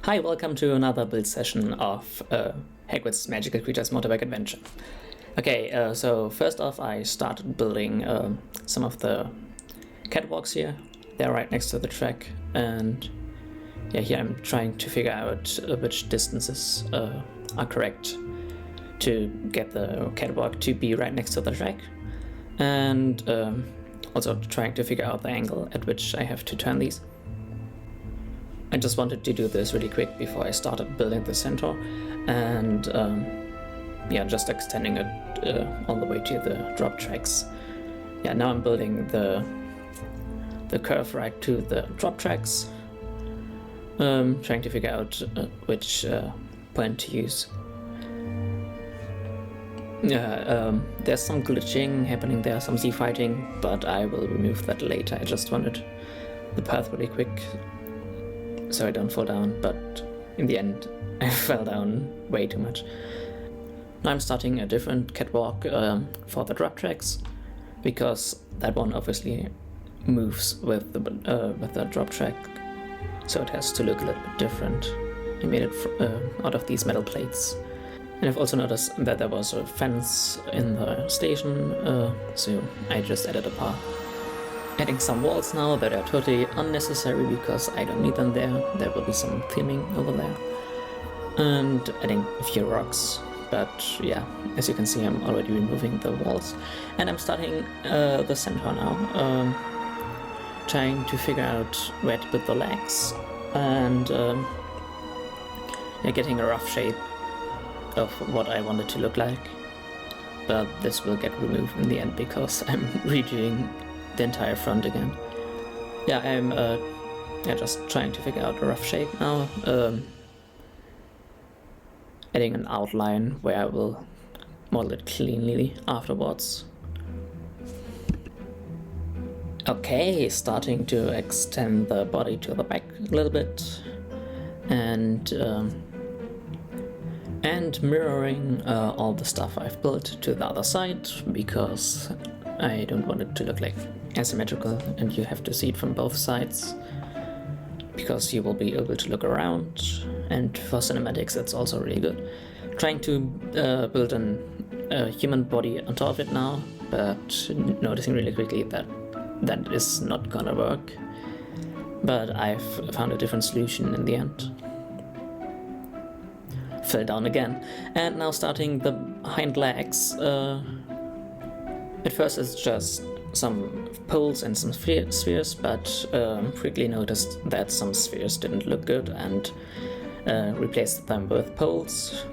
Hi, welcome to another build session of Hagrid's Magical Creatures Motorbike Adventure. Okay, so first off I started building some of the catwalks here. They're right next to the track, and yeah, here I'm trying to figure out which distances are correct to get the catwalk to be right next to the track, and also trying to figure out the angle at which I have to turn these. I just wanted to do this really quick before I started building the Centaur, and yeah, just extending it all the way to the drop tracks. Yeah, now I'm building the curve right to the drop tracks, trying to figure out which point to use. Yeah, there's some glitching happening there, some Z-fighting, but I will remove that later. I just wanted the path really quick so I don't fall down, but in the end I fell down way too much. Now I'm starting a different catwalk for the drop tracks, because that one obviously moves with the drop track, so it has to look a little bit different. I made it out of these metal plates. And I've also noticed that there was a fence in the station, so I just added a path. Adding some walls now that are totally unnecessary because I don't need them there. There will be some theming over there. And adding a few rocks. But yeah, as you can see, I'm already removing the walls. And I'm starting the Centaur now. Trying to figure out where to put the legs. And yeah, getting a rough shape of what I want it to look like. But this will get removed in the end because I'm redoing the entire front again. Yeah, I'm just trying to figure out a rough shape now. Adding an outline where I will model it cleanly afterwards. Okay, starting to extend the body to the back a little bit, and mirroring all the stuff I've built to the other side, because I don't want it to look like asymmetrical and you have to see it from both sides, because you will be able to look around, and for cinematics it's also really good. Trying to build a human body on top of it now, but noticing really quickly that that is not gonna work. But I've found a different solution in the end. Fell down again. And now starting the hind legs. At first it's just some poles and some spheres, but quickly noticed that some spheres didn't look good and replaced them with poles.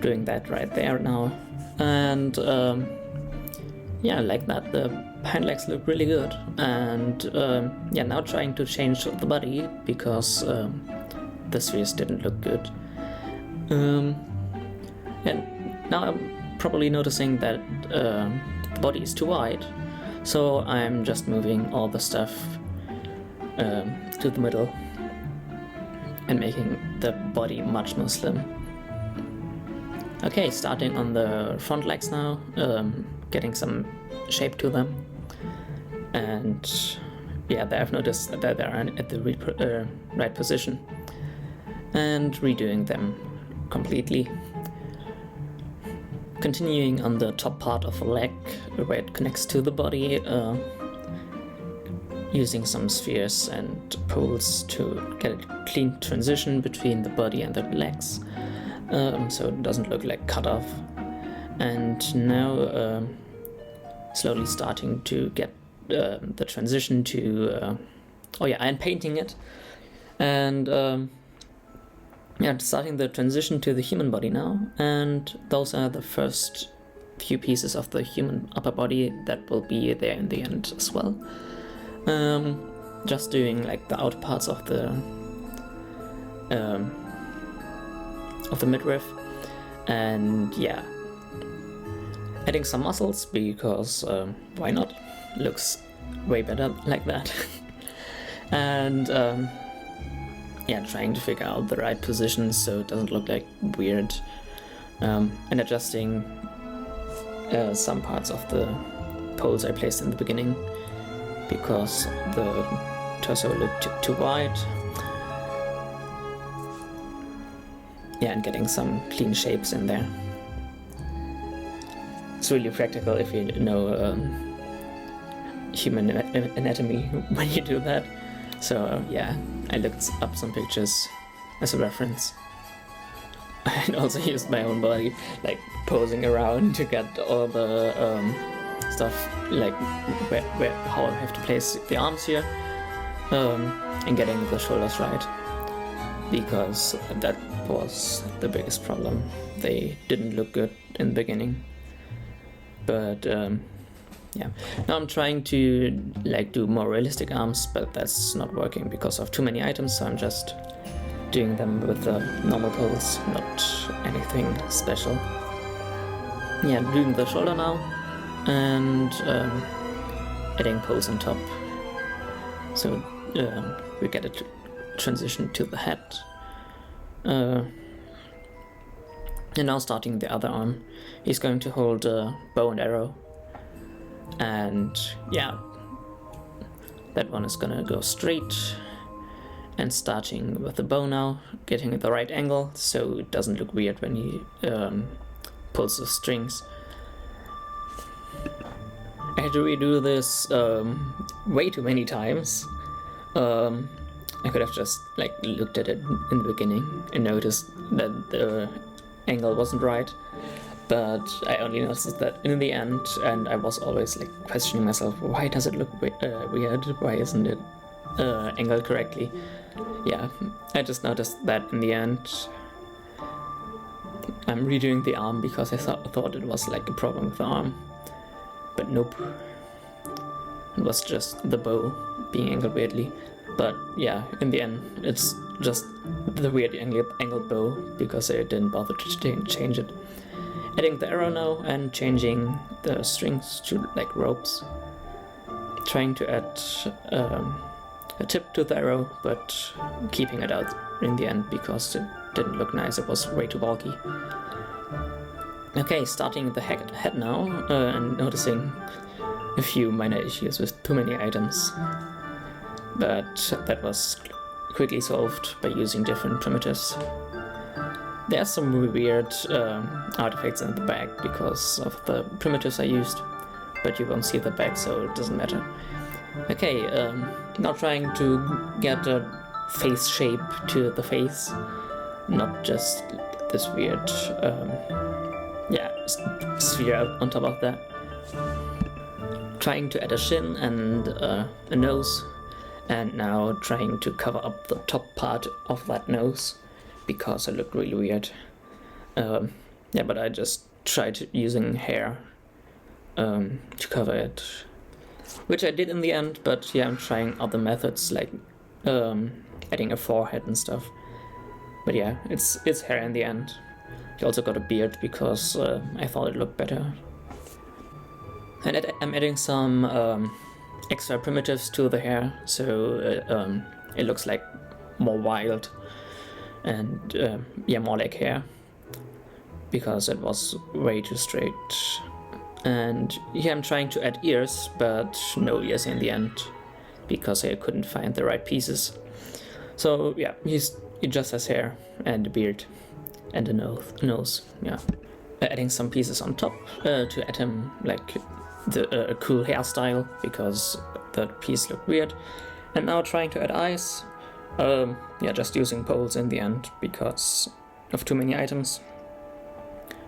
Doing that right there now. And yeah, I like that. The hind legs look really good. And yeah, now trying to change the body because the spheres didn't look good. And now I'm probably noticing that the body is too wide, so I'm just moving all the stuff to the middle and making the body much more slim. Okay, starting on the front legs now, getting some shape to them, and yeah, there I've noticed that they're at the right position, and redoing them completely. Continuing on the top part of the leg where it connects to the body, using some spheres and poles to get a clean transition between the body and the legs, so it doesn't look like cut off. And now slowly starting to get the transition to oh yeah, I'm painting it, and yeah, starting the transition to the human body now, and those are the first few pieces of the human upper body that will be there in the end as well. Just doing like the outer parts of the midriff, and yeah, adding some muscles because why not? Looks way better like that. And yeah, trying to figure out the right position so it doesn't look like weird, and adjusting some parts of the poles I placed in the beginning because the torso looked too wide. yeah, and getting some clean shapes in there. It's really practical if you know human anatomy when you do that. So yeah, I looked up some pictures as a reference. And also used my own body, like posing around to get all the stuff, like how I have to place the arms here, and getting the shoulders right, because that was the biggest problem. They didn't look good in the beginning, but yeah. Now I'm trying to like do more realistic arms, but that's not working because of too many items, so I'm just doing them with the normal poles, not anything special. Yeah, doing the shoulder now, and adding poles on top. So we get a transition to the head. And now starting the other arm, he's going to hold a bow and arrow. And yeah, that one is gonna go straight. And starting with the bow now, getting at the right angle so it doesn't look weird when he pulls the strings. I had to redo this way too many times. I could have just like looked at it in the beginning and noticed that the angle wasn't right, but I only noticed that in the end, and I was always like questioning myself, why does it look weird? Why isn't it angled correctly? Yeah, I just noticed that in the end. I'm redoing the arm because I thought it was like a problem with the arm, but nope. It was just the bow being angled weirdly. But yeah, in the end, it's just the weird angled bow because I didn't bother to change it. Adding the arrow now and changing the strings to like ropes. Trying to add a tip to the arrow, but keeping it out in the end because it didn't look nice, it was way too bulky. Okay, starting the head now, and noticing a few minor issues with too many items. But that was quickly solved by using different primitives. There are some weird artifacts in the back because of the primitives I used, but you won't see the back, so it doesn't matter. Okay, now trying to get a face shape to the face, not just this weird sphere on top of that. Trying to add a chin and a nose, and now trying to cover up the top part of that nose because it looked really weird. Yeah, but I just tried using hair to cover it, which I did in the end, but yeah, I'm trying other methods like adding a forehead and stuff. But yeah, it's hair in the end. I also got a beard because I thought it looked better. And I'm adding some extra primitives to the hair, so it looks like more wild and yeah, more like hair, because it was way too straight. And here I'm trying to add ears, but no ears in the end because I couldn't find the right pieces. So yeah, he just has hair and a beard and a nose. Yeah, adding some pieces on top to add him like a cool hairstyle because that piece looked weird. And now trying to add eyes. Yeah, just using poles in the end because of too many items.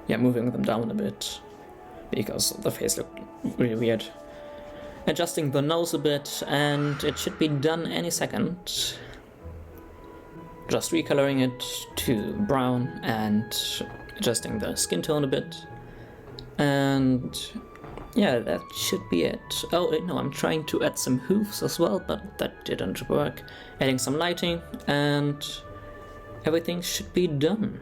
Yeah, moving them down a bit because the face looked really weird. Adjusting the nose a bit, and it should be done any second. Just recoloring it to brown and adjusting the skin tone a bit. And yeah, that should be it. Oh no, I'm trying to add some hooves as well, but that didn't work. Adding some lighting, and everything should be done.